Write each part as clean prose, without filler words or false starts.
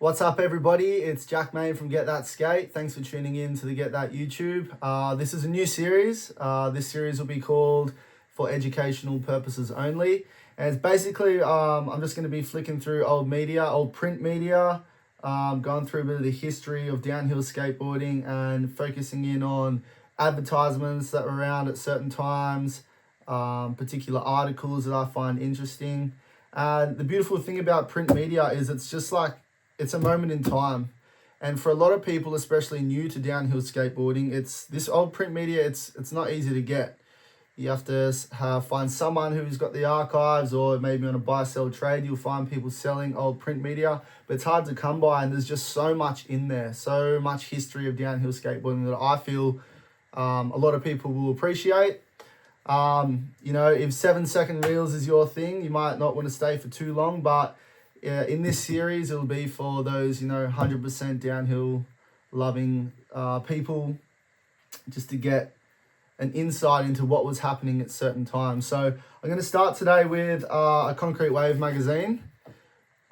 What's up, everybody? It's Jack Main from Get That Skate. Thanks for tuning in to the Get That YouTube. This is a new series. This series will be called For Educational Purposes Only. And it's basically, I'm just going to be flicking through old media, old print media, going through a bit of the history of downhill skateboarding and focusing in on advertisements that were around at certain times, particular articles that I find interesting. And the beautiful thing about print media is it's just like, it's a moment in time. And for a lot of people, especially new to downhill skateboarding, it's this old print media, it's not easy to get. You have to find someone who's got the archives, or maybe on a buy-sell trade, you'll find people selling old print media, but it's hard to come by, and there's just so much in there, so much history of downhill skateboarding that I feel a lot of people will appreciate. If 7-second reels is your thing, you might not want to stay for too long, but in this series, it'll be for those, 100% downhill loving people, just to get an insight into what was happening at certain times. So I'm going to start today with a Concrete Wave magazine.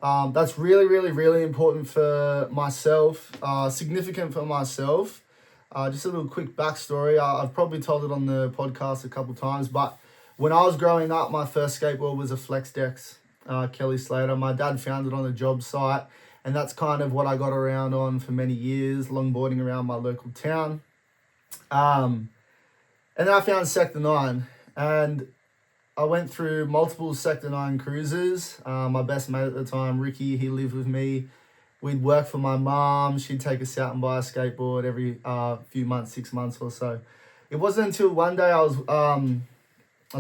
That's really, really, really important for myself, significant for myself. Just a little quick backstory. I've probably told it on the podcast a couple times, but when I was growing up, my first skateboard was a Flex Dex. Kelly Slater. My dad found it on a job site, and that's kind of what I got around on for many years, longboarding around my local town. And then I found Sector 9, and I went through multiple Sector 9 cruises. My best mate at the time, Ricky, he lived with me. We'd work for my mom. She'd take us out and buy a skateboard every few months, 6 months or so. It wasn't until one day I was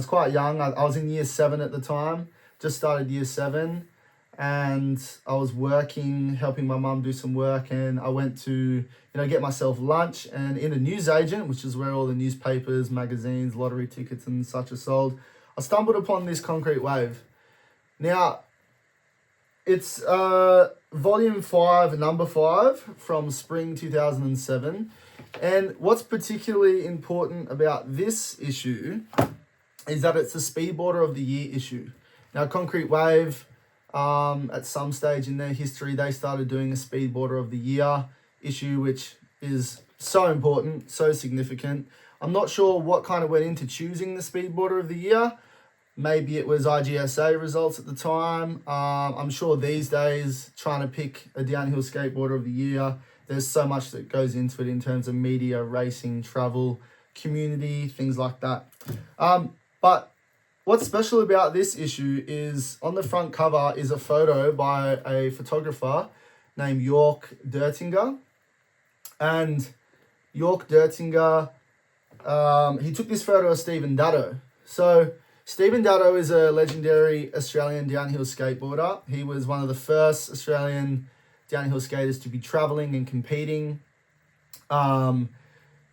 quite young. I was in year 7 at the time. Just started year 7, and I was working, helping my mum do some work, and I went to, get myself lunch, and in a newsagent, which is where all the newspapers, magazines, lottery tickets and such are sold, I stumbled upon this Concrete Wave. Now, it's volume 5, number 5 from spring 2007, and what's particularly important about this issue is that it's the Speedboarder of the Year issue. Now, Concrete Wave, at some stage in their history, they started doing a Speedboarder of the Year issue, which is so important, so significant. I'm not sure what kind of went into choosing the Speedboarder of the Year. Maybe it was IGSA results at the time. I'm sure these days, trying to pick a downhill skateboarder of the year, there's so much that goes into it in terms of media, racing, travel, community, things like that. But what's special about this issue is on the front cover is a photo by a photographer named York Dertinger. And York Dertinger, he took this photo of Stephen Datto. So Stephen Datto is a legendary Australian downhill skateboarder. He was one of the first Australian downhill skaters to be traveling and competing.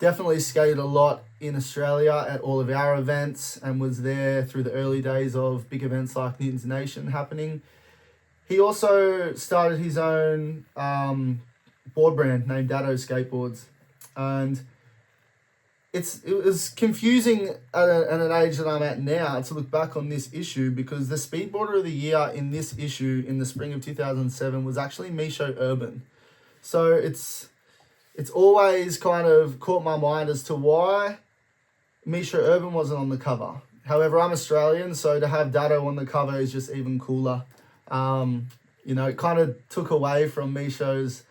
Definitely skated a lot in Australia at all of our events, and was there through the early days of big events like Newton's Nation happening. He also started his own board brand named Datto Skateboards, and it was confusing at an age that I'm at now to look back on this issue, because the Speedboarder of the Year in this issue in the spring of 2007 was actually Mischo Erban. So it's always kind of caught my mind as to why Mischo Erban wasn't on the cover. However, I'm Australian, so to have Datto on the cover is just even cooler. It kind of took away from Mischo's,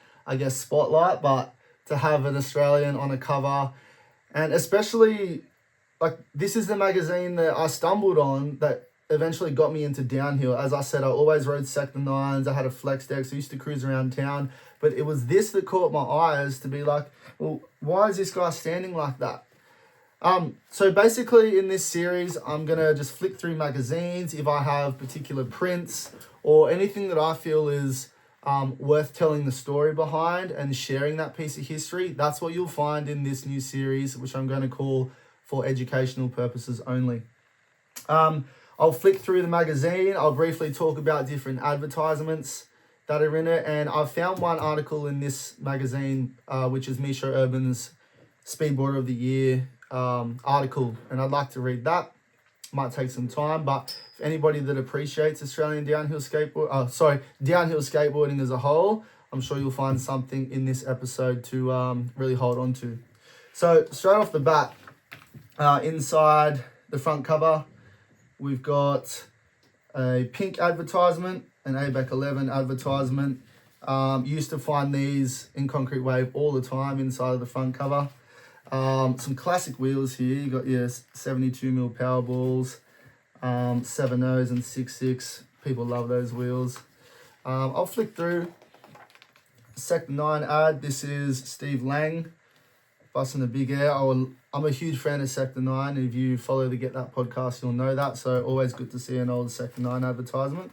spotlight, but to have an Australian on a cover, and especially, this is the magazine that I stumbled on that eventually got me into downhill. As I said, I always rode Sector 9s. I had a Flex Dex. I used to cruise around town. But it was this that caught my eyes to be like, well, why is this guy standing like that? So basically in this series, I'm going to just flick through magazines. If I have particular prints or anything that I feel is worth telling the story behind and sharing that piece of history, that's what you'll find in this new series, which I'm going to call For Educational Purposes Only. I'll flick through the magazine. I'll briefly talk about different advertisements that are in it. And I've found one article in this magazine, which is Mischo Erban's Speedboarder of the Year article. And I'd like to read that. Might take some time, but if anybody that appreciates Australian downhill skateboarding as a whole, I'm sure you'll find something in this episode to really hold on to. So straight off the bat, inside the front cover, we've got a pink advertisement, an EP01 advertisement. Used to find these in Concrete Wave all the time inside of the front cover. Some classic wheels here. You got your 72mm power balls, 7.0s and 6.6. People love those wheels. I'll flick through. Sector 9 ad. This is Steve Lang, busting the big air. I'm a huge fan of Sector 9. If you follow the Get That podcast, you'll know that. So always good to see an old Sector 9 advertisement.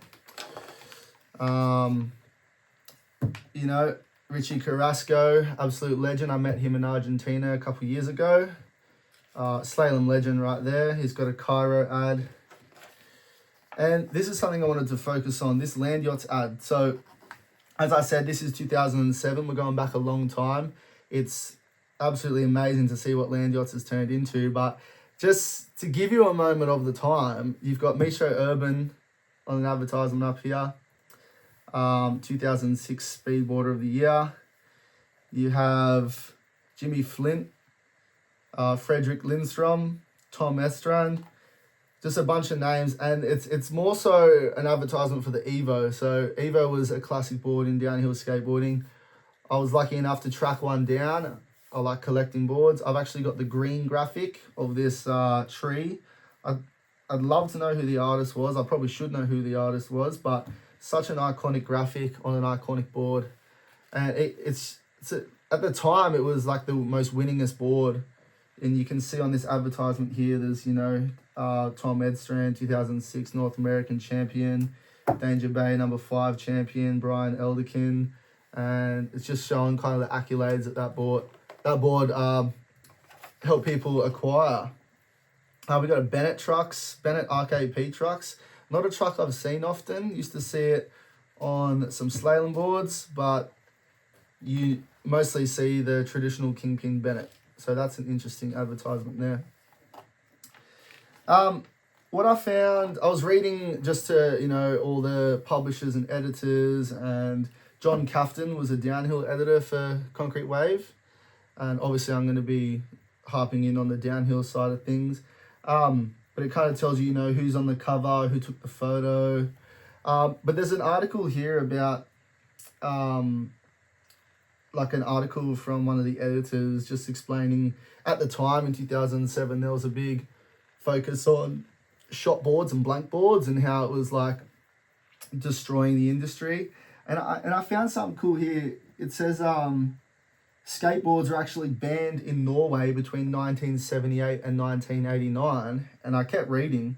You know, Richie Carrasco, absolute legend. I met him in Argentina a couple of years ago. Slalom legend right there. He's got a Cairo ad. And this is something I wanted to focus on, this Land Yachts ad. So, as I said, this is 2007. We're going back a long time. It's absolutely amazing to see what Land Yachts has turned into. But just to give you a moment of the time, you've got Mischo Erban on an advertisement up here. 2006 Speedboarder of the Year. You have Jimmy Flint, Frederick Lindstrom, Tom Estran, just a bunch of names, and it's more so an advertisement for the Evo. So Evo was a classic board in downhill skateboarding. I was lucky enough to track one down. I like collecting boards. I've actually got the green graphic of this tree. I'd love to know who the artist was. I probably should know who the artist was, but such an iconic graphic on an iconic board. And it's at the time, it was like the most winningest board. And you can see on this advertisement here, there's, you know, Tom Edstrand, 2006 North American champion, Danger Bay #5 champion, Brian Elderkin. And it's just showing kind of the accolades that board helped people acquire. We got a Bennett RKP trucks. Not a truck I've seen often. Used to see it on some slalom boards, but you mostly see the traditional Kingpin Bennett. So that's an interesting advertisement there. What I found, I was reading just to, you know, all the publishers and editors, and John Cafton was a downhill editor for Concrete Wave. And obviously I'm going to be harping in on the downhill side of things. But it kind of tells you, you know, who's on the cover, who took the photo. But there's an article here about, like an article from one of the editors just explaining, at the time in 2007, there was a big focus on shop boards and blank boards and how it was like destroying the industry. And I found something cool here. It says skateboards are actually banned in Norway between 1978 and 1989. And I kept reading,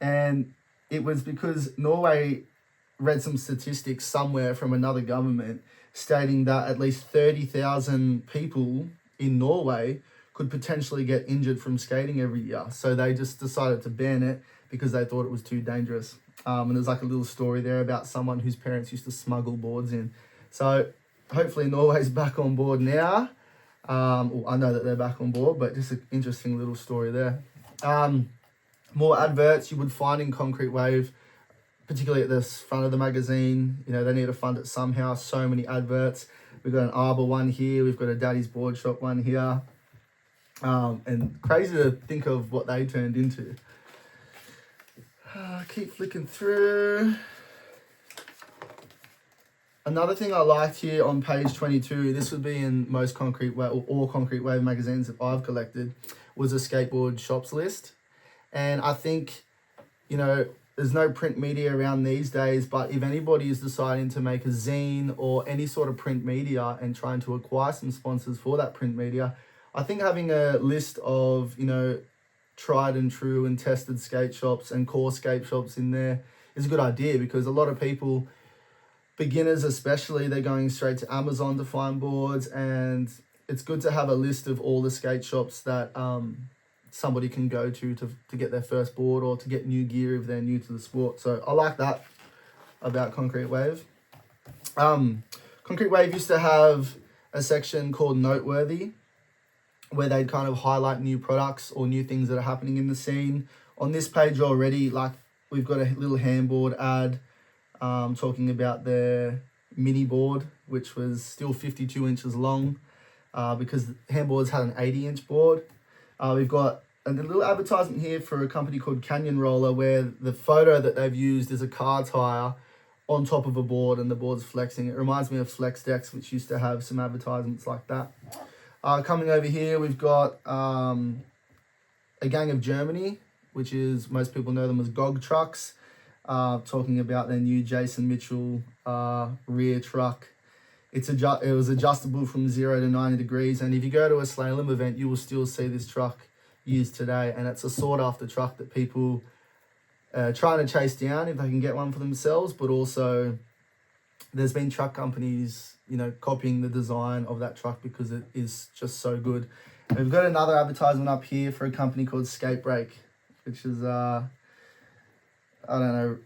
and it was because Norway read some statistics somewhere from another government stating that at least 30,000 people in Norway could potentially get injured from skating every year. So they just decided to ban it because they thought it was too dangerous. And there's like a little story there about someone whose parents used to smuggle boards in. So hopefully Norway's back on board now. Well, I know that they're back on board, but just an interesting little story there. More adverts you would find in Concrete Wave, particularly at the front of the magazine. You know, they need to fund it somehow. So many adverts. We've got an Arbor one here. We've got a Daddy's Board Shop one here. And crazy to think of what they turned into. Keep flicking through. Another thing I liked here on page 22, this would be in most Concrete Wave, or all Concrete Wave magazines that I've collected, was a skateboard shops list. And I think, you know, there's no print media around these days, but if anybody is deciding to make a zine or any sort of print media and trying to acquire some sponsors for that print media, I think having a list of, you know, tried and true and tested skate shops and core skate shops in there is a good idea, because a lot of people, beginners especially, they're going straight to Amazon to find boards, and it's good to have a list of all the skate shops that somebody can go to get their first board or to get new gear if they're new to the sport. So I like that about Concrete Wave. Concrete Wave used to have a section called Noteworthy, where they'd kind of highlight new products or new things that are happening in the scene. On this page already, like, we've got a little handboard ad talking about their mini board, which was still 52 inches long, because handboards had an 80-inch board. We've got a little advertisement here for a company called Canyon Roller, where the photo that they've used is a car tire on top of a board and the board's flexing. It reminds me of Flex Decks, which used to have some advertisements like that. Coming over here, we've got a gang of Germany, which is, most people know them as GOG trucks, talking about their new Jason Mitchell rear truck. It was adjustable from 0 to 90 degrees, and if you go to a slalom event, you will still see this truck used today, and it's a sought after truck that people trying to chase down if they can get one for themselves, but also there's been truck companies, you know, copying the design of that truck because it is just so good. And we've got another advertisement up here for a company called Skate Break, which is I don't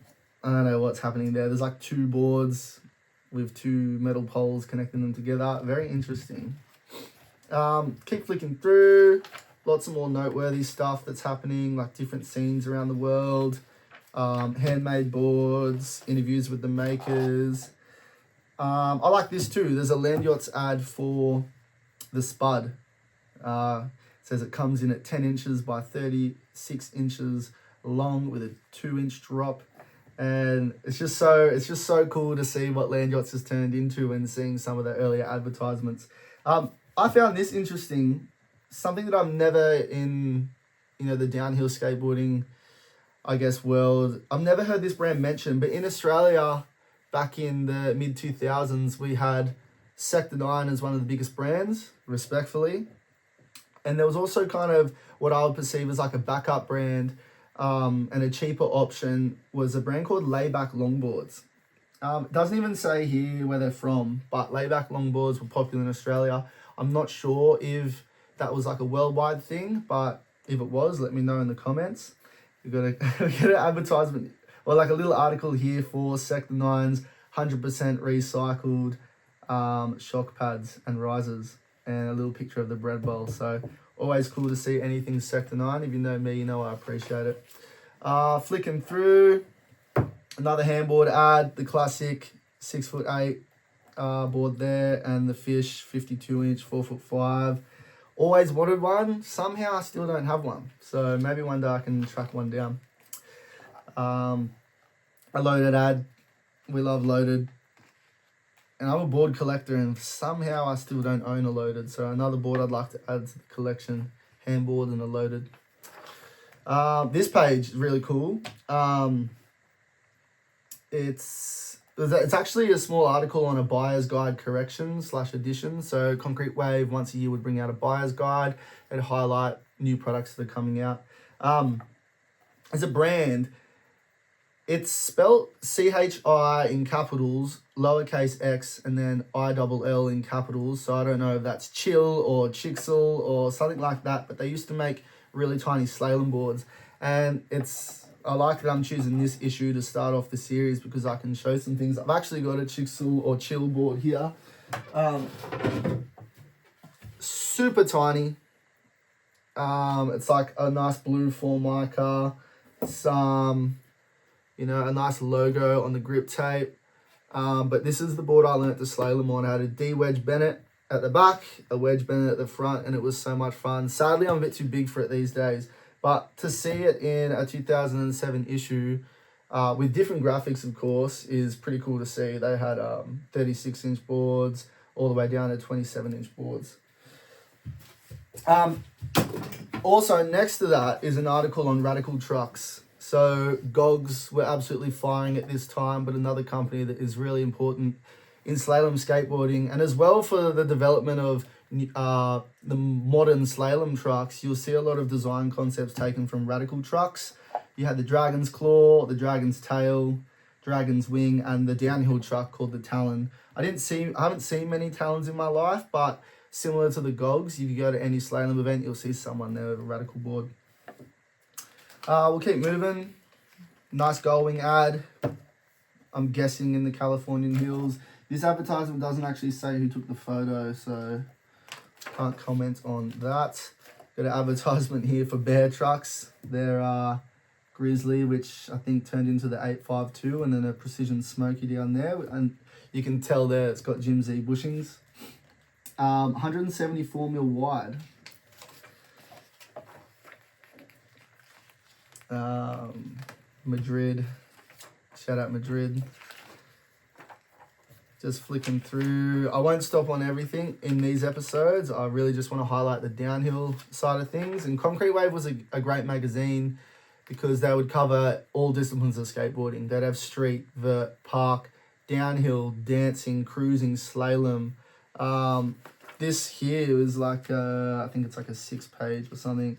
know what's happening there. There's like 2 boards with 2 metal poles connecting them together. Very interesting. Keep flicking through. Lots of more noteworthy stuff that's happening, like different scenes around the world. Handmade boards, interviews with the makers. I like this too. There's a Land Yachts ad for the Spud. It says it comes in at 10 inches by 36 inches long with a 2-inch drop. And it's just so cool to see what Land Yachts has turned into and seeing some of the earlier advertisements. I found this interesting. Something that I've never in, you know, the downhill skateboarding, I guess, world, I've never heard this brand mentioned, but in Australia, back in the mid-2000s, we had Sector 9 as one of the biggest brands, respectfully. And there was also kind of what I would perceive as like a backup brand, and a cheaper option was a brand called Layback Longboards. It doesn't even say here where they're from, but Layback Longboards were popular in Australia. I'm not sure if that was like a worldwide thing, but if it was, let me know in the comments. We got an advertisement, or like a little article here for Sector 9's 100% recycled shock pads and risers, and a little picture of the bread bowl. So always cool to see anything Sector 9. If you know me, you know I appreciate it. Flicking through, another handboard ad, the classic 6'8" board there, and the Fish 52-inch 4'5". Always wanted one. Somehow I still don't have one. So maybe one day I can track one down. A Loaded ad. We love Loaded. And I'm a board collector, and somehow I still don't own a Loaded. So another board I'd like to add to the collection. Handboard and a Loaded. This page is really cool. It's actually a small article on a buyer's guide correction / addition. So Concrete Wave once a year would bring out a buyer's guide and highlight new products that are coming out. As a brand, it's spelled CHI in capitals, lowercase x, and then ILL in capitals. So I don't know if that's chill or Chixel or something like that, but they used to make really tiny slalom boards. And I like that I'm choosing this issue to start off the series because I can show some things. I've actually got a Chixel or chill board here. Super tiny. It's like a nice blue Formica, some, you know, a nice logo on the grip tape. But this is the board I learnt to slalom on. I had a D-wedge Bennett at the back, a wedge Bennett at the front, and it was so much fun. Sadly, I'm a bit too big for it these days. But to see it in a 2007 issue with different graphics, of course, is pretty cool to see. They had 36-inch boards all the way down to 27-inch boards. Also, next to that is an article on Radical Trucks. So GOGs were absolutely firing at this time, but another company that is really important in slalom skateboarding, and as well for the development of the modern slalom trucks. You'll see a lot of design concepts taken from Radical Trucks. You had the Dragon's Claw, the Dragon's Tail, Dragon's Wing, and the downhill truck called the Talon. I haven't seen many Talons in my life, but similar to the GOGs, if you go to any slalom event, you'll see someone there with a Radical board. We'll keep moving. Nice Gullwing ad. I'm guessing in the Californian hills. This advertisement doesn't actually say who took the photo, so can't comment on that. Got an advertisement here for Bear Trucks. They're Grizzly, which I think turned into the 852, and then a Precision Smoky down there. And You can tell there it's got Jim Z bushings. 174mm wide. Madrid. Shout out Madrid. Just flicking through. I won't stop on everything in these episodes. I really just want to highlight the downhill side of things. And Concrete Wave was a great magazine because they would cover all disciplines of skateboarding. They'd have street, vert, park, downhill, dancing, cruising, slalom. This here was like, I think it's like a 6-page or something,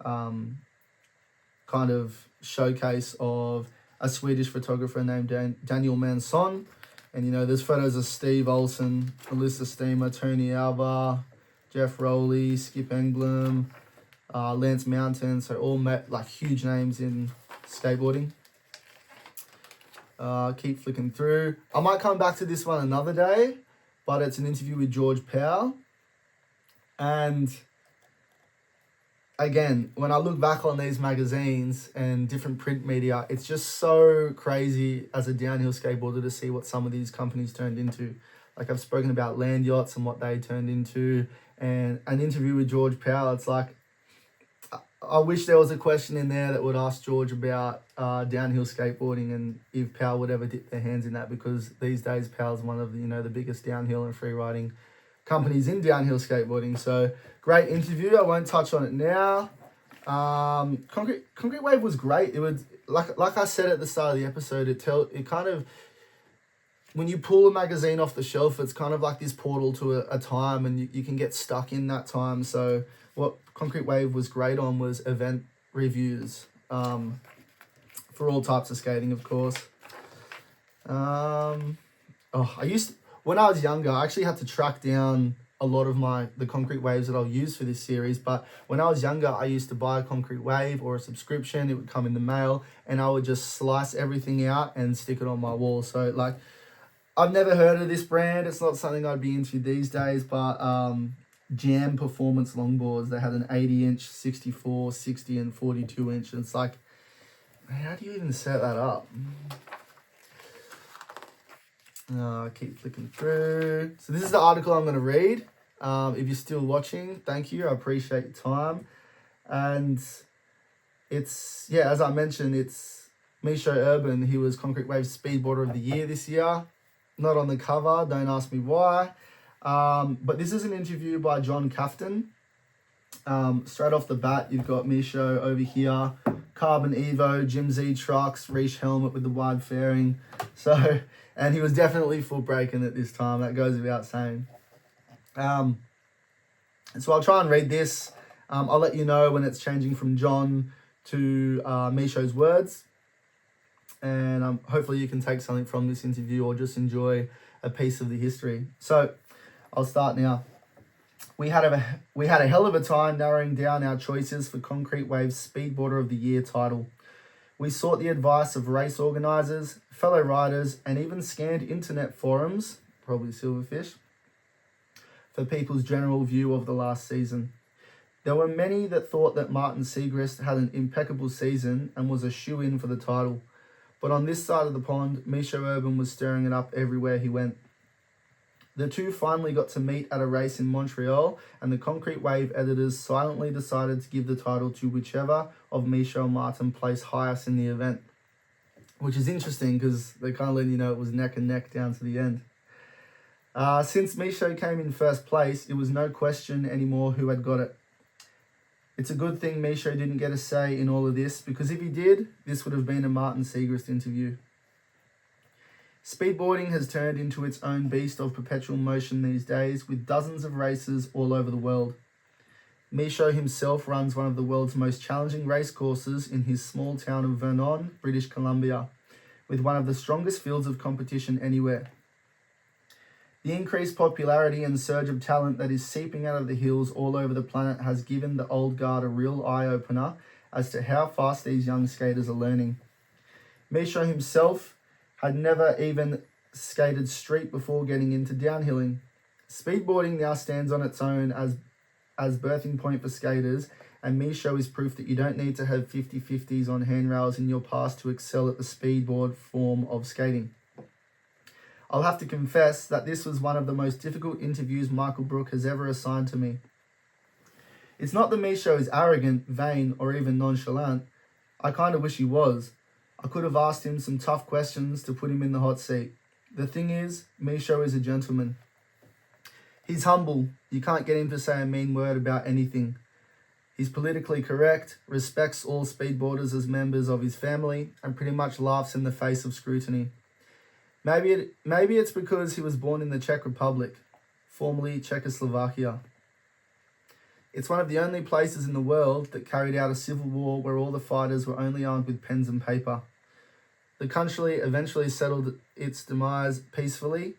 kind of showcase of a Swedish photographer named Daniel Manson. And, you know, there's photos of Steve Olsen, Alyssa Steamer, Tony Alba, Jeff Rowley, Skip Engblom, Lance Mountain. So all like huge names in skateboarding. Keep flicking through. I might come back to this one another day, but it's an interview with George Powell. And again, when I look back on these magazines and different print media, it's just so crazy as a downhill skateboarder to see what some of these companies turned into. Like I've spoken about Land Yachts and what they turned into, and an interview with George Powell. It's like, I wish there was a question in there that would ask George about downhill skateboarding and if Powell would ever dip their hands in that, because these days Powell's one of the, you know, the biggest downhill and freeriding companies in downhill skateboarding. So great interview. I won't touch on it now. Concrete Wave was great. It was like I said at the start of the episode. It kind of, when you pull a magazine off the shelf, it's kind of like this portal to a time, and you can get stuck in that time. So what Concrete Wave was great on was event reviews, for all types of skating, of course. When I was younger, I actually had to track down a lot of the Concrete Waves that I'll use for this series. But when I was younger, I used to buy a Concrete Wave or a subscription. It would come in the mail, and I would just slice everything out and stick it on my wall. So like, I've never heard of this brand. It's not something I'd be into these days, but Jam Performance longboards. They had an 80-inch, 64, 60, and 42-inch. And it's like, man, how do you even set that up? Keep flicking through. So this is the article I'm going to read. If you're still watching, thank you. I appreciate your time. And it's, yeah, as I mentioned, it's Mischo Erban. He was Concrete Wave's Speedboarder of the Year this year. Not on the cover, don't ask me why. But this is an interview by John Cafton. Straight off the bat, you've got Mischo over here. Carbon Evo, Jim Z trucks, Reach helmet with the wide fairing. So, and he was definitely full braking at this time. That goes without saying. So I'll try and read this. I'll let you know when it's changing from John to Mischo's words. And hopefully you can take something from this interview or just enjoy a piece of the history. So I'll start now. We had a hell of a time narrowing down our choices for Concrete Wave's Speedboarder of the Year title. We sought the advice of race organisers, fellow riders, and even scanned internet forums, probably Silverfish, for people's general view of the last season. There were many that thought that Martin Siegrist had an impeccable season and was a shoo-in for the title. But on this side of the pond, Mischo Erban was stirring it up everywhere he went. The two finally got to meet at a race in Montreal, and the Concrete Wave editors silently decided to give the title to whichever of Mischo and Martin placed highest in the event. Which is interesting because they kind of let you know it was neck and neck down to the end. Since Mischo came in first place, it was no question anymore who had got it. It's a good thing Mischo didn't get a say in all of this, because if he did, this would have been a Martin Siegrist interview. Speedboarding has turned into its own beast of perpetual motion these days, with dozens of races all over the world. Mischo himself runs one of the world's most challenging race courses in his small town of Vernon, British Columbia, with one of the strongest fields of competition anywhere. The increased popularity and surge of talent that is seeping out of the hills all over the planet has given the old guard a real eye-opener as to how fast these young skaters are learning. Mischo himself had never even skated street before getting into downhilling. Speedboarding now stands on its own as birthing point for skaters, and Mischo is proof that you don't need to have 50-50s on handrails in your past to excel at the speedboard form of skating. I'll have to confess that this was one of the most difficult interviews Michael Brook has ever assigned to me. It's not that Mischo is arrogant, vain, or even nonchalant. I kind of wish he was. I could have asked him some tough questions to put him in the hot seat. The thing is, Mischo is a gentleman. He's humble. You can't get him to say a mean word about anything. He's politically correct, respects all speedboarders as members of his family, and pretty much laughs in the face of scrutiny. Maybe it's because he was born in the Czech Republic, formerly Czechoslovakia. It's one of the only places in the world that carried out a civil war where all the fighters were only armed with pens and paper. The country eventually settled its demise peacefully.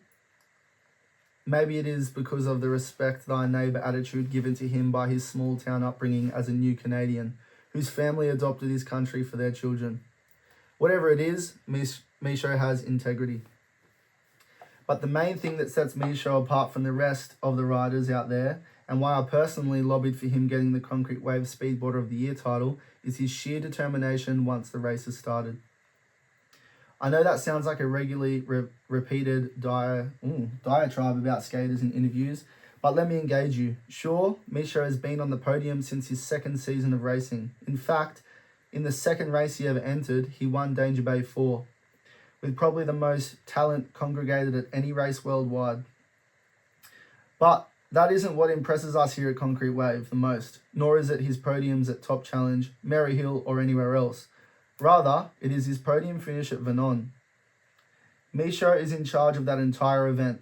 Maybe it is because of the respect thy neighbour attitude given to him by his small town upbringing as a new Canadian, whose family adopted his country for their children. Whatever it is, Mischo has integrity. But the main thing that sets Mischo apart from the rest of the riders out there, and why I personally lobbied for him getting the Concrete Wave Speedboarder of the Year title, is his sheer determination once the race has started. I know that sounds like a regularly repeated diatribe about skaters in interviews, but let me engage you. Sure, Mischo has been on the podium since his second season of racing. In fact, in the second race he ever entered, he won Danger Bay 4, with probably the most talent congregated at any race worldwide. But that isn't what impresses us here at Concrete Wave the most, nor is it his podiums at Top Challenge, Merry Hill, or anywhere else. Rather, it is his podium finish at Vernon. Mischo is in charge of that entire event.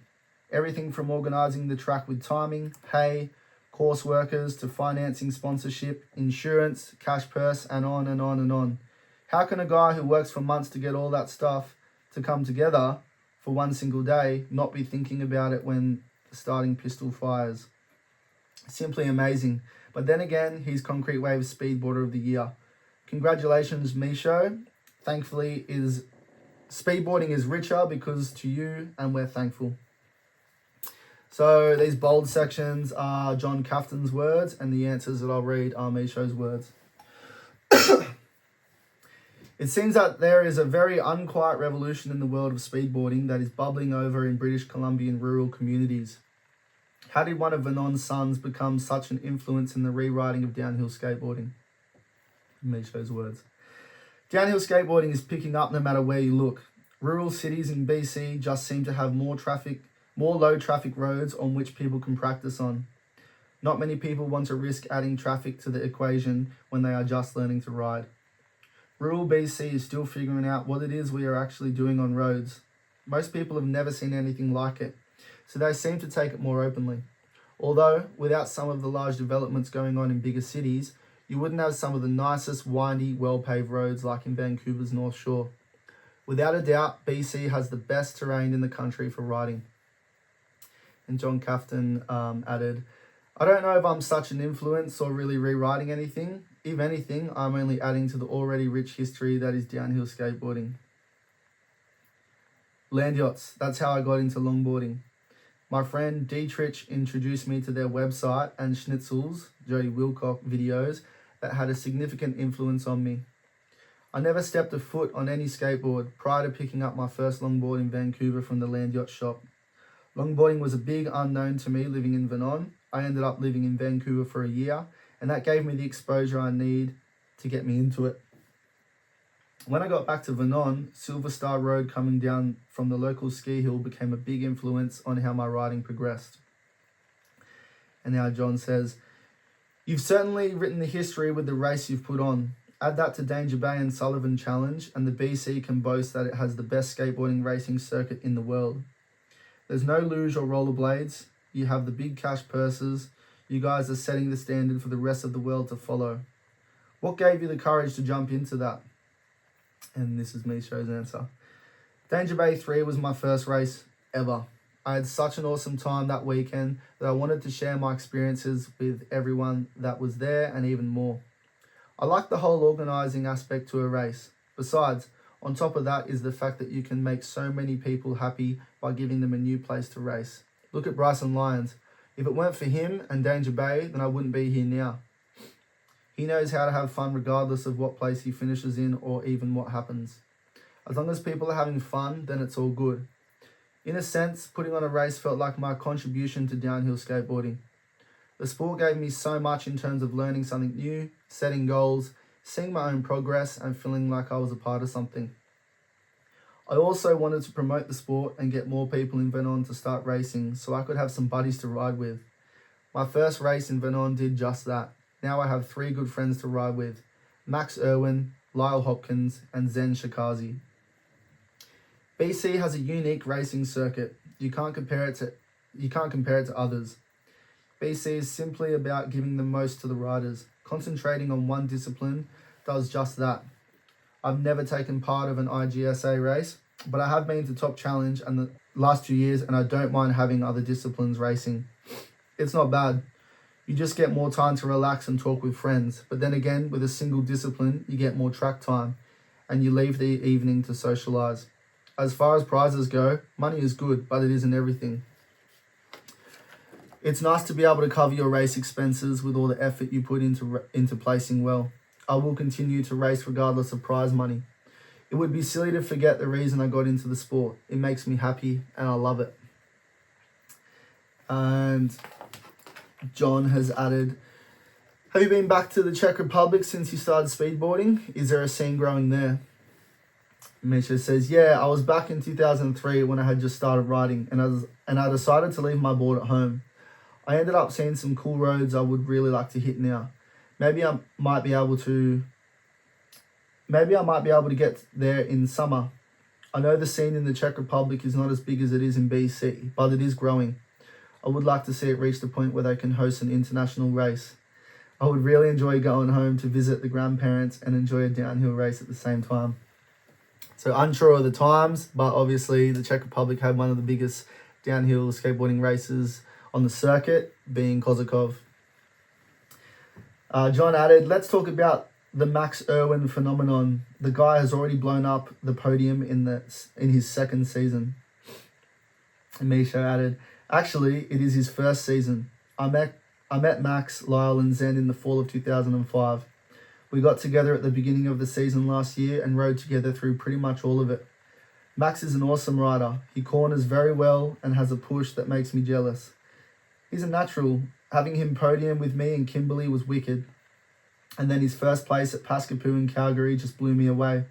Everything from organising the track with timing, pay, course workers, to financing sponsorship, insurance, cash purse, and on and on and on. How can a guy who works for months to get all that stuff to come together for one single day not be thinking about it when the starting pistol fires? Simply amazing. But then again, he's Concrete Wave Speedboarder of the Year. Congratulations, Mischo. Thankfully, speedboarding is richer because to you, and we're thankful. So these bold sections are John Cafton's words, and the answers that I'll read are Mischo's words. It seems that there is a very unquiet revolution in the world of speedboarding that is bubbling over in British Columbian rural communities. How did one of Vernon's sons become such an influence in the rewriting of downhill skateboarding? Mischo's words. Downhill skateboarding is picking up no matter where you look. Rural cities in BC just seem to have more low traffic roads on which people can practice on. Not many people want to risk adding traffic to the equation when they are just learning to ride. Rural BC is still figuring out what it is we are actually doing on roads. Most people have never seen anything like it, so they seem to take it more openly. Although, without some of the large developments going on in bigger cities, you wouldn't have some of the nicest, windy, well-paved roads like in Vancouver's North Shore. Without a doubt, BC has the best terrain in the country for riding. And John Cafton added, I don't know if I'm such an influence or really rewriting anything. If anything, I'm only adding to the already rich history that is downhill skateboarding. Land yachts, that's how I got into longboarding. My friend Dietrich introduced me to their website and Schnitzel's, Jody Wilcock videos that had a significant influence on me. I never stepped a foot on any skateboard prior to picking up my first longboard in Vancouver from the land yacht shop. Longboarding was a big unknown to me living in Vernon. I ended up living in Vancouver for a year, and that gave me the exposure I need to get me into it. When I got back to Vernon, Silver Star Road coming down from the local ski hill became a big influence on how my riding progressed. And now John says, you've certainly written the history with the race you've put on. Add that to Danger Bay and Sullivan Challenge, and the BC can boast that it has the best skateboarding racing circuit in the world. There's no luge or rollerblades. You have the big cash purses. You guys are setting the standard for the rest of the world to follow. What gave you the courage to jump into that? And this is Mischo's answer. Danger Bay 3 was my first race ever. I had such an awesome time that weekend that I wanted to share my experiences with everyone that was there and even more. I like the whole organising aspect to a race. Besides, on top of that is the fact that you can make so many people happy by giving them a new place to race. Look at Bryson Lyons. If it weren't for him and Danger Bay, then I wouldn't be here now. He knows how to have fun regardless of what place he finishes in or even what happens. As long as people are having fun, then it's all good. In a sense, putting on a race felt like my contribution to downhill skateboarding. The sport gave me so much in terms of learning something new, setting goals, seeing my own progress, and feeling like I was a part of something. I also wanted to promote the sport and get more people in Vernon to start racing so I could have some buddies to ride with. My first race in Vernon did just that. Now I have 3 good friends to ride with: Mischo Erban, Lyle Hopkins, and Zen Shikazi. BC has a unique racing circuit. You can't compare it to others. BC is simply about giving the most to the riders. Concentrating on one discipline does just that. I've never taken part of an IGSA race, but I have been to Top Challenge in the last 2 years, and I don't mind having other disciplines racing. It's not bad. You just get more time to relax and talk with friends. But then again, with a single discipline, you get more track time, and you leave the evening to socialise. As far as prizes go, money is good, but it isn't everything. It's nice to be able to cover your race expenses with all the effort you put into placing well. I will continue to race regardless of prize money. It would be silly to forget the reason I got into the sport. It makes me happy and I love it. And John has added, have you been back to the Czech Republic since you started speedboarding? Is there a scene growing there? Mischo says, yeah, I was back in 2003 when I had just started riding, and I decided to leave my board at home. I ended up seeing some cool roads I would really like to hit now. Maybe I might be able to get there in summer. I know the scene in the Czech Republic is not as big as it is in BC, but it is growing. I would like to see it reach the point where they can host an international race. I would really enjoy going home to visit the grandparents and enjoy a downhill race at the same time. So unsure of the times, but obviously the Czech Republic had one of the biggest downhill skateboarding races on the circuit, being Kozakov. John added, let's talk about the Mischo Erban phenomenon. The guy has already blown up the podium in his second season. And Mischo added, actually, it is his first season. I met Max, Lyle and Zen in the fall of 2005. We got together at the beginning of the season last year and rode together through pretty much all of it. Max is an awesome rider. He corners very well and has a push that makes me jealous. He's a natural. Having him podium with me and Kimberly was wicked. And then his first place at Pascapoo in Calgary just blew me away.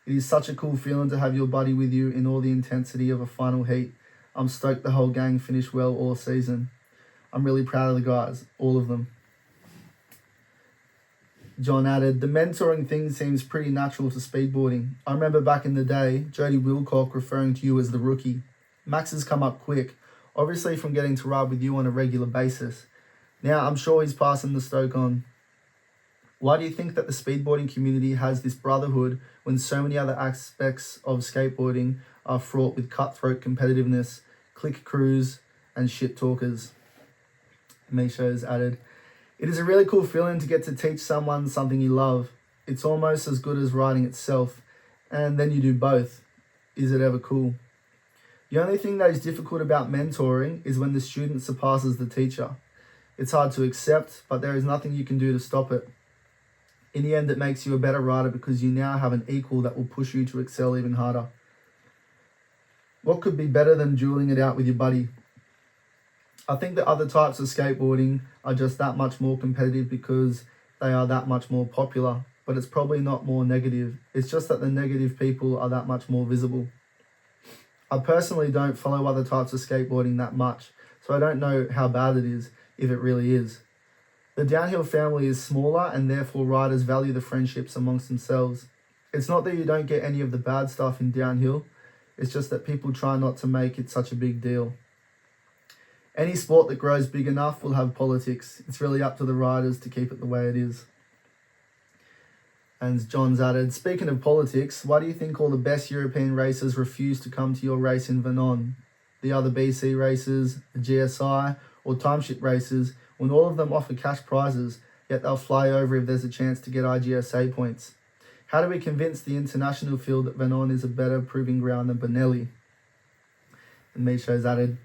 It is such a cool feeling to have your buddy with you in all the intensity of a final heat. I'm stoked the whole gang finished well all season. I'm really proud of the guys, all of them. John added, the mentoring thing seems pretty natural to speedboarding. I remember back in the day, Jody Wilcock referring to you as the rookie. Max has come up quick, obviously from getting to ride with you on a regular basis. Now I'm sure he's passing the stoke on. Why do you think that the speedboarding community has this brotherhood when so many other aspects of skateboarding are fraught with cutthroat competitiveness, click crews, and shit talkers? Mischo has added, it is a really cool feeling to get to teach someone something you love. It's almost as good as riding itself, and then you do both. Is it ever cool? The only thing that is difficult about mentoring is when the student surpasses the teacher. It's hard to accept, but there is nothing you can do to stop it. In the end, it makes you a better rider because you now have an equal that will push you to excel even harder. What could be better than dueling it out with your buddy? I think that other types of skateboarding are just that much more competitive because they are that much more popular, but it's probably not more negative. It's just that the negative people are that much more visible. I personally don't follow other types of skateboarding that much, so I don't know how bad it is, if it really is. The downhill family is smaller and therefore riders value the friendships amongst themselves. It's not that you don't get any of the bad stuff in downhill, it's just that people try not to make it such a big deal. Any sport that grows big enough will have politics. It's really up to the riders to keep it the way it is. And John's added, speaking of politics, why do you think all the best European racers refuse to come to your race in Vernon? The other BC races, the GSI, or timeship races, when all of them offer cash prizes, yet they'll fly over if there's a chance to get IGSA points. How do we convince the international field that Vernon is a better proving ground than Benelli? And Mischo's added,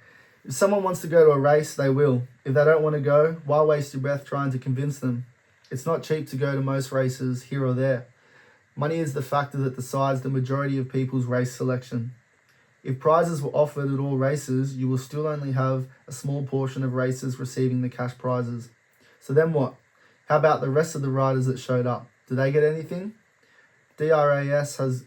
if someone wants to go to a race, they will. If they don't want to go, why waste your breath trying to convince them? It's not cheap to go to most races here or there. Money is the factor that decides the majority of people's race selection. If prizes were offered at all races, you will still only have a small portion of racers receiving the cash prizes. So then what? How about the rest of the riders that showed up? Did they get anything? DRAS has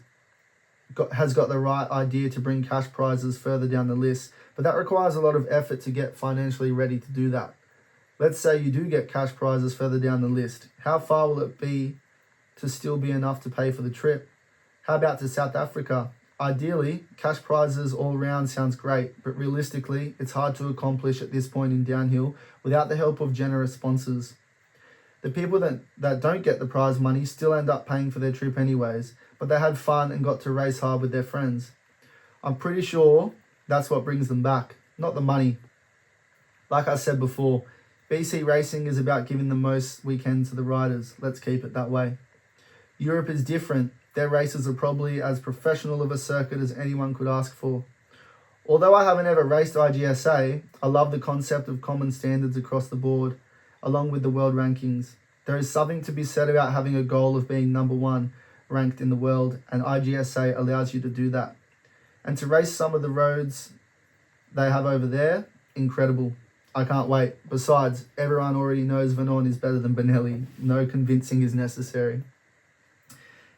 got the right idea to bring cash prizes further down the list, but that requires a lot of effort to get financially ready to do that. Let's say you do get cash prizes further down the list. How far will it be to still be enough to pay for the trip? How about to South Africa? Ideally, cash prizes all round sounds great, but realistically, it's hard to accomplish at this point in downhill without the help of generous sponsors. The people that don't get the prize money still end up paying for their trip anyways, but they had fun and got to race hard with their friends. I'm pretty sure that's what brings them back, not the money. Like I said before, BC racing is about giving the most we can to the riders. Let's keep it that way. Europe is different. Their races are probably as professional of a circuit as anyone could ask for. Although I haven't ever raced IGSA, I love the concept of common standards across the board, along with the world rankings. There is something to be said about having a goal of being number one ranked in the world, and IGSA allows you to do that. And to race some of the roads they have over there, incredible. I can't wait. Besides, everyone already knows Vernon is better than Benelli. No convincing is necessary.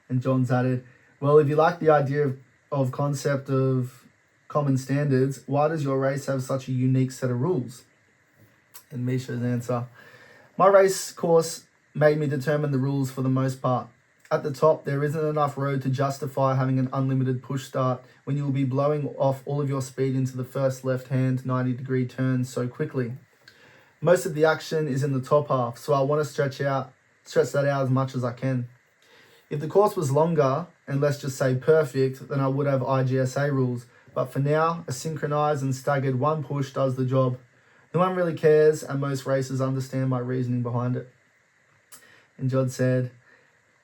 And John's added, well, if you like the idea of concept of common standards, why does your race have such a unique set of rules? And Mischo's answer, my race course made me determine the rules for the most part. At the top, there isn't enough road to justify having an unlimited push start when you will be blowing off all of your speed into the first left-hand 90-degree turn so quickly. Most of the action is in the top half, so I want to stretch that out as much as I can. If the course was longer, and let's just say perfect, then I would have IGSA rules. But for now, a synchronized and staggered one push does the job. No one really cares, and most racers understand my reasoning behind it. And John said,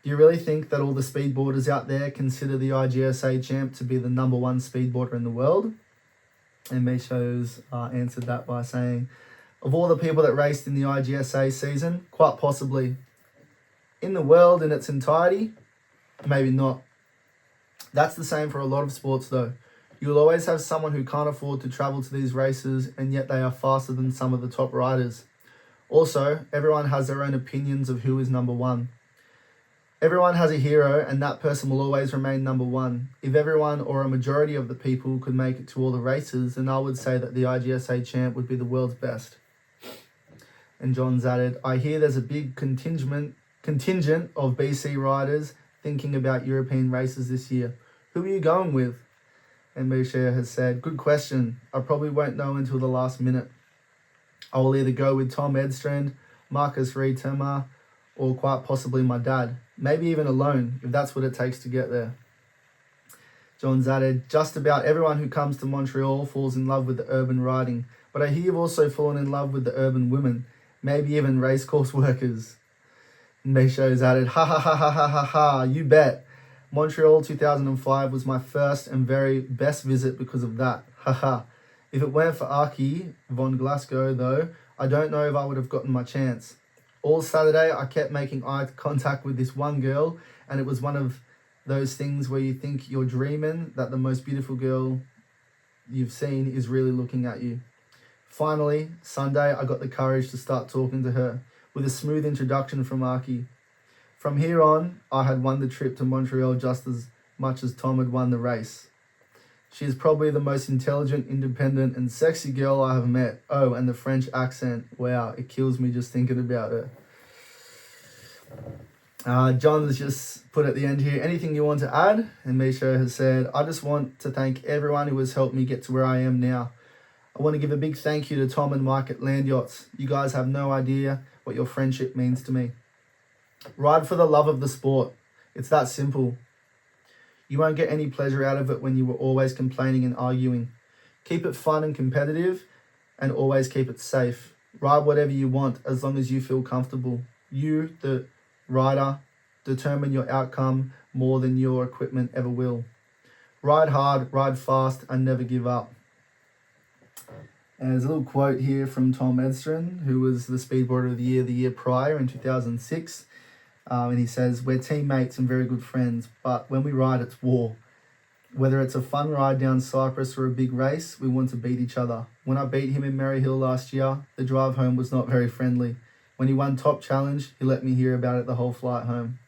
do you really think that all the speedboarders out there consider the IGSA champ to be the number one speedboarder in the world? And Mischo's answered that by saying, of all the people that raced in the IGSA season, quite possibly. In the world in its entirety, maybe not. That's the same for a lot of sports though. You'll always have someone who can't afford to travel to these races, and yet they are faster than some of the top riders. Also, everyone has their own opinions of who is number one. Everyone has a hero, and that person will always remain number one. If everyone or a majority of the people could make it to all the races, then I would say that the IGSA champ would be the world's best. And John's added, I hear there's a big contingent of BC riders thinking about European races this year. Who are you going with? And Mischo has said, good question. I probably won't know until the last minute. I will either go with Tom Edstrand, Marcus Reitema, or quite possibly my dad. Maybe even alone, if that's what it takes to get there. John's added, just about everyone who comes to Montreal falls in love with the urban riding, but I hear you've also fallen in love with the urban women, maybe even racecourse workers. Mischo's added, ha ha ha ha ha ha ha, you bet. Montreal 2005 was my first and very best visit because of that, ha ha. If it weren't for Aki von Glasgow though, I don't know if I would have gotten my chance. All Saturday, I kept making eye contact with this one girl, and it was one of those things where you think you're dreaming that the most beautiful girl you've seen is really looking at you. Finally, Sunday, I got the courage to start talking to her, with a smooth introduction from Aki. From here on, I had won the trip to Montreal just as much as Tom had won the race. She is probably the most intelligent, independent, and sexy girl I have met. Oh, and the French accent. Wow, it kills me just thinking about her. John has just put at the end here, anything you want to add? And Mischo has said, I just want to thank everyone who has helped me get to where I am now. I want to give a big thank you to Tom and Mike at Land Yachts. You guys have no idea what your friendship means to me. Ride for the love of the sport. It's that simple. You won't get any pleasure out of it when you were always complaining and arguing. Keep it fun and competitive, and always keep it safe. Ride whatever you want as long as you feel comfortable. You, the rider, determine your outcome more than your equipment ever will. Ride hard, ride fast, and never give up. And there's a little quote here from Tom Edstrand, who was the Speedboarder of the year prior in 2006. And he says, we're teammates and very good friends, but when we ride, it's war. Whether it's a fun ride down Cyprus or a big race, we want to beat each other. When I beat him in Maryhill last year, the drive home was not very friendly. When he won top challenge, he let me hear about it the whole flight home.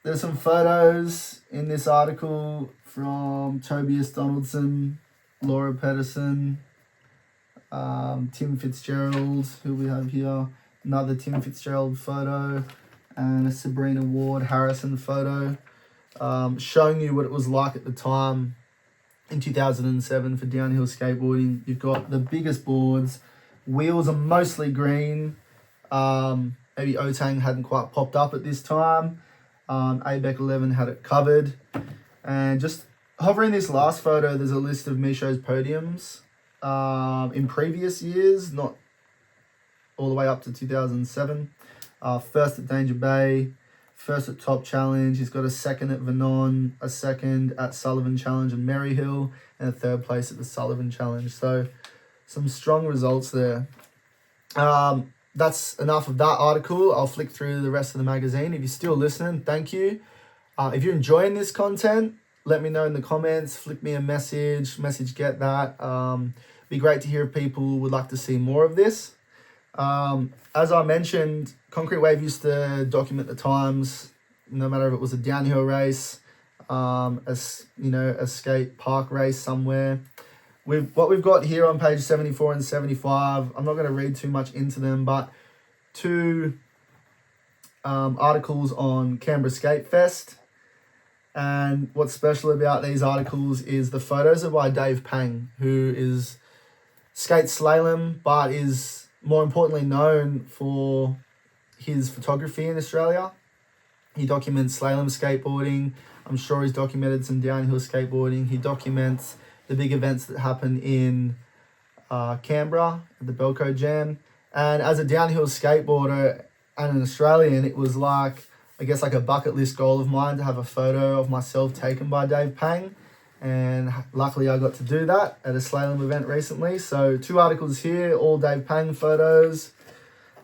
There's some photos in this article from Tobias Donaldson, Laura Pedersen, Tim Fitzgerald, who we have here, another Tim Fitzgerald photo, and a Sabrina Ward Harrison photo, showing you what it was like at the time in 2007 for downhill skateboarding. You've got the biggest boards, wheels are mostly green, maybe Otang hadn't quite popped up at this time, ABEC 11 had it covered, and just hovering this last photo, there's a list of Mischo's podiums in previous years, not all the way up to 2007. First at Danger Bay, first at Top Challenge. He's got a second at Vernon, a second at Sullivan Challenge and Maryhill, and a third place at the Sullivan Challenge. So some strong results there. That's enough of that article. I'll flick through the rest of the magazine. If you're still listening, thank you. If you're enjoying this content, let me know in the comments. Flick me a message get that. Be great to hear if people would like to see more of this. As I mentioned, Concrete Wave used to document the times, no matter if it was a downhill race, a skate park race somewhere. What we've got here on page 74 and 75, I'm not going to read too much into them, but two articles on Canberra Skate Fest. And what's special about these articles is the photos are by Dave Pang, who is skates slalom, but is more importantly known for his photography in Australia. He documents slalom skateboarding. I'm sure he's documented some downhill skateboarding. He documents the big events that happen in Canberra at the Belco Jam. And as a downhill skateboarder and an Australian, it was like a bucket list goal of mine to have a photo of myself taken by Dave Pang. And luckily I got to do that at a slalom event recently. So 2 articles here, all Dave Pang photos.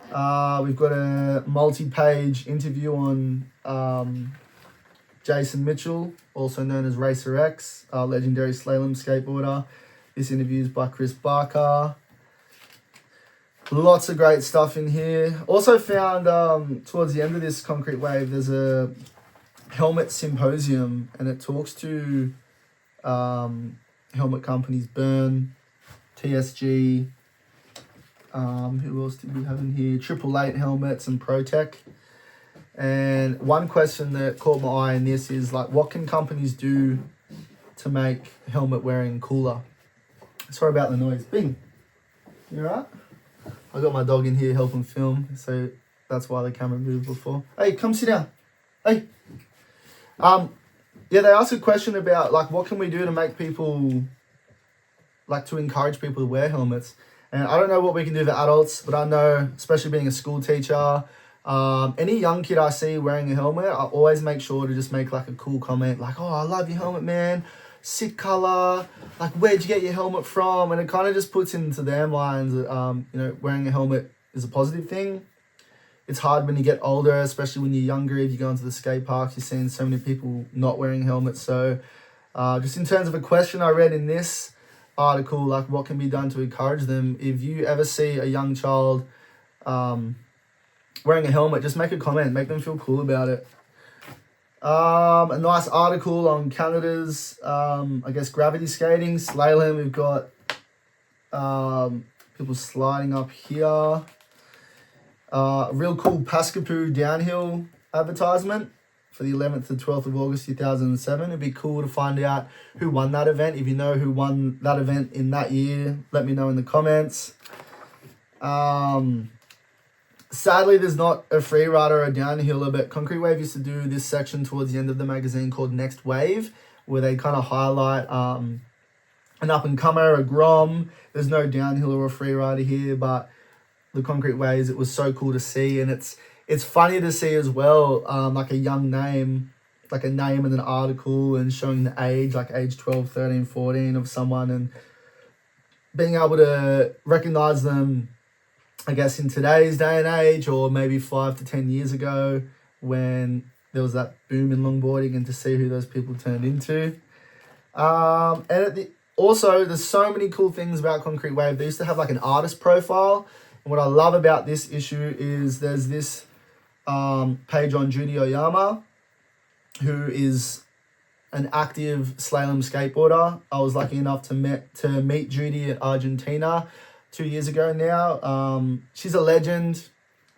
We've got a multi-page interview on Jason Mitchell, also known as Racer X, legendary slalom skateboarder. This interview is by Chris Barker. Lots of great stuff in here. Also found towards the end of this Concrete Wave, there's a helmet symposium, and it talks to helmet companies, Burn, TSG, who else did we have in here? 888 Helmets and ProTech. And one question that caught my eye in this is what can companies do to make helmet wearing cooler? Sorry about the noise. Bing, you alright? I got my dog in here helping film, so that's why the camera moved before. Hey, come sit down. Hey. They asked a question about what can we do to make people, to encourage people to wear helmets. And I don't know what we can do for adults, but I know, especially being a school teacher, any young kid I see wearing a helmet, I always make sure to just make a cool comment, oh, I love your helmet, man. Sick color. Where'd you get your helmet from? And it kind of just puts into their minds that, wearing a helmet is a positive thing. It's hard when you get older, especially when you're younger. If you go into the skate parks, you're seeing so many people not wearing helmets. So just in terms of a question I read in this article, what can be done to encourage them? If you ever see a young child wearing a helmet, just make a comment, make them feel cool about it. A nice article on Canada's, gravity skating, slalom. We've got people sliding up here. Real cool Pascapoo downhill advertisement for the 11th to 12th of August 2007. It'd be cool to find out who won that event. If you know who won that event in that year, let me know in the comments. Sadly, there's not a free rider or a downhiller, but Concrete Wave used to do this section towards the end of the magazine called Next Wave, where they kind of highlight an up-and-comer, a Grom. There's no downhiller or free rider here, but the Concrete Waves, it was so cool to see. And it's funny to see as well, a young name, a name in an article and showing the age, age 12, 13, 14 of someone, and being able to recognize them, in today's day and age, or maybe 5 to 10 years ago, when there was that boom in longboarding and to see who those people turned into. And also, there's so many cool things about Concrete Wave. They used to have like an artist profile. And what I love about this issue is there's this page on Judy Oyama, who is an active slalom skateboarder. I was lucky enough to meet Judy at Argentina 2 years ago now. She's a legend.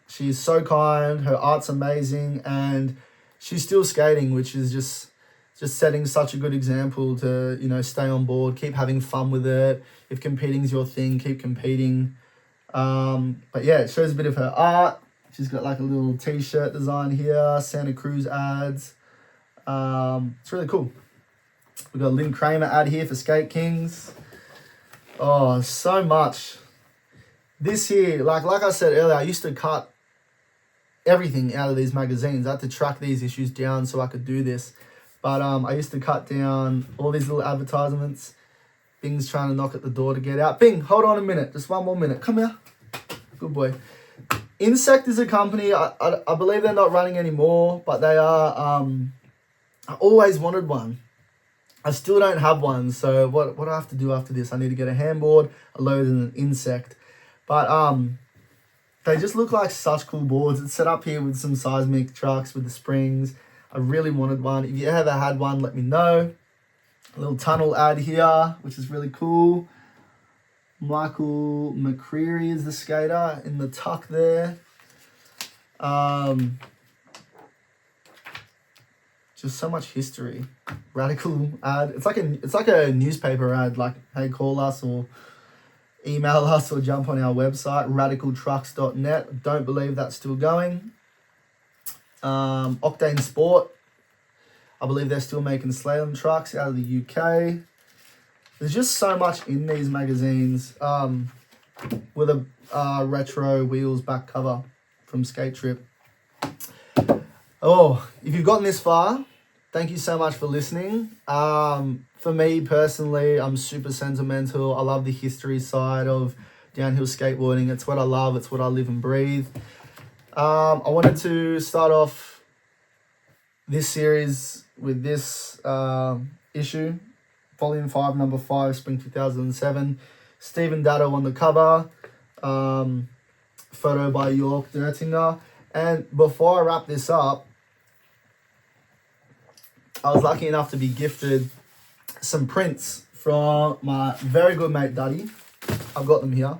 She's so kind. Her art's amazing. And she's still skating, which is just setting such a good example to, you know, stay on board, keep having fun with it. If competing's your thing, keep competing. But yeah, it shows a bit of her art. She's got like a little t-shirt design here, Santa Cruz ads. It's really cool. We've got a Lynn Kramer ad here for Skate Kings. Oh, so much. This here, like I said earlier, I used to cut everything out of these magazines. I had to track these issues down so I could do this. But I used to cut down all these little advertisements. Bing's trying to knock at the door to get out. Bing, hold on a minute. Just one more minute. Come here. Good boy. Insect is a company. I believe they're not running anymore, but they are. I always wanted one. I still don't have one. So what do I have to do after this? I need to get a handboard, a load, and an insect. But they just look like such cool boards. It's set up here with some seismic trucks with the springs. I really wanted one. If you ever had one, let me know. A little tunnel ad here, which is really cool. Michael McCreary is the skater in the tuck there. Just so much history. Radical ad. It's like a newspaper ad, like, hey, call us or email us or jump on our website, radicaltrucks.net. Don't believe that's still going. Octane Sport. I believe they're still making slalom trucks out of the UK. There's just so much in these magazines. With a retro wheels back cover from Skate Trip. Oh, if you've gotten this far, thank you so much for listening. For me personally, I'm super sentimental. I love the history side of downhill skateboarding. It's what I love. It's what I live and breathe. I wanted to start off this series with this issue, Volume 5, Number 5, Spring 2007. Stephen Datto on the cover, photo by York Dertinger. And before I wrap this up, I was lucky enough to be gifted some prints from my very good mate Duddy. I've got them here.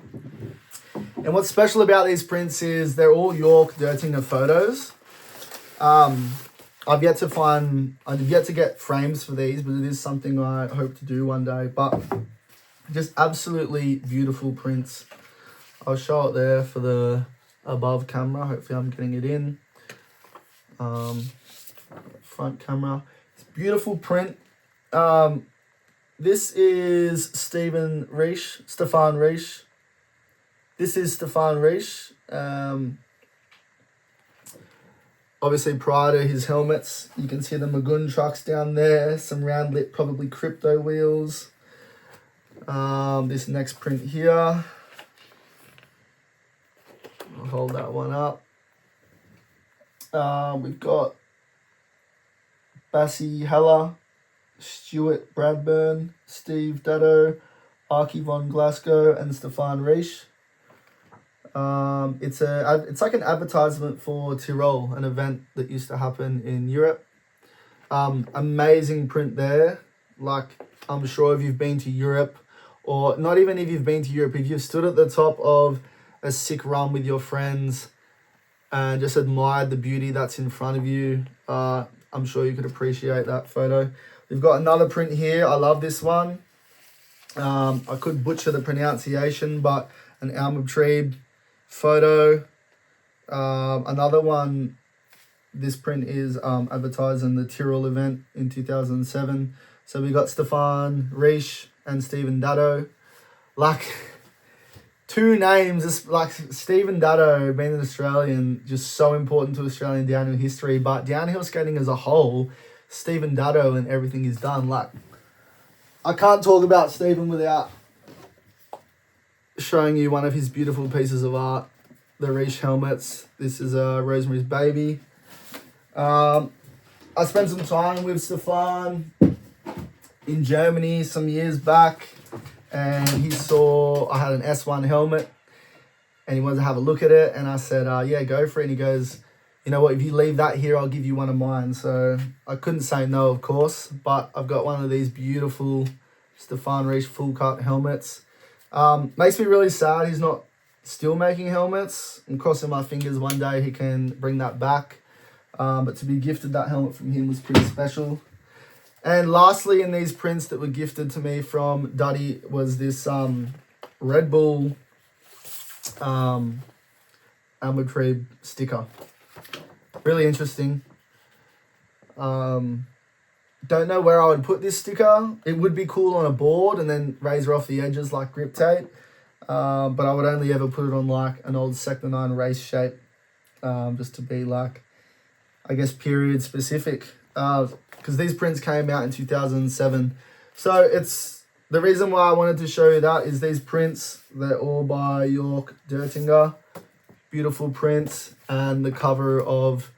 And what's special about these prints is they're all York Dertinger photos. I've yet to get frames for these, but it is something I hope to do one day. But just absolutely beautiful prints. I'll show it there for the above camera. Hopefully I'm getting it in. Front camera. It's beautiful print. This is Stefan Reisch. This is Stefan Reisch. Obviously prior to his helmets, you can see the Magun trucks down there. Some round lip, probably crypto wheels. This next print here. I'll hold that one up. We've got Bassie Heller, Stuart Bradburn, Steve Datto, Archie von Glasgow, and Stefan Reisch. It's like an advertisement for Tyrol, an event that used to happen in Europe. Amazing print there. Like, I'm sure if you've been to Europe, or not even if you've been to Europe, if you've stood at the top of a sick run with your friends and just admired the beauty that's in front of you, I'm sure you could appreciate that photo. We've got another print here. I love this one. I could butcher the pronunciation, but an Almabtrieb photo. Another one, this print is advertising the Tyrol event in 2007. So we got Stefan Reisch and Stephen Datto. Like, two names, like Stephen Datto being an Australian, just so important to Australian downhill history, but downhill skating as a whole, Stephen Datto and everything he's done. Like, I can't talk about Stephen without showing you one of his beautiful pieces of art, the Reisch helmets. This is Rosemary's Baby. I spent some time with Stefan in Germany some years back, and he saw I had an S1 helmet, and he wanted to have a look at it, and I said, yeah, go for it. And he goes, you know what, if you leave that here, I'll give you one of mine. So I couldn't say no, of course, but I've got one of these beautiful Stefan Reich full cut helmets. Makes me really sad he's not still making helmets. I'm crossing my fingers one day he can bring that back. But to be gifted that helmet from him was pretty special. And lastly, in these prints that were gifted to me from Duddy was this Red Bull Almond sticker. Really interesting. Don't know where I would put this sticker. It would be cool on a board and then razor off the edges like grip tape. But I would only ever put it on like an old Sector 9 race shape. Just to be like, I guess, period specific. Because these prints came out in 2007. So it's the reason why I wanted to show you that is these prints, they're all by York Dertinger. Beautiful prints, and the cover of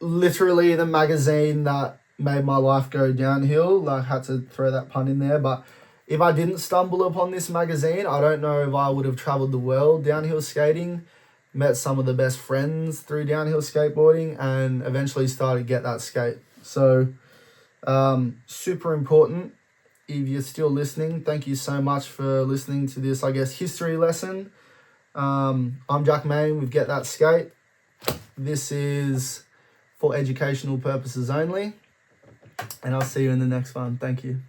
literally the magazine that made my life go downhill. Like, I had to throw that pun in there, but if I didn't stumble upon this magazine, I don't know if I would have traveled the world downhill skating, met some of the best friends through downhill skateboarding, and eventually started to get that skate. So super important. If you're still listening, thank you so much for listening to this, I guess, history lesson. I'm Jack Main with Get That Skate. This is for educational purposes only, and I'll see you in the next one. Thank you.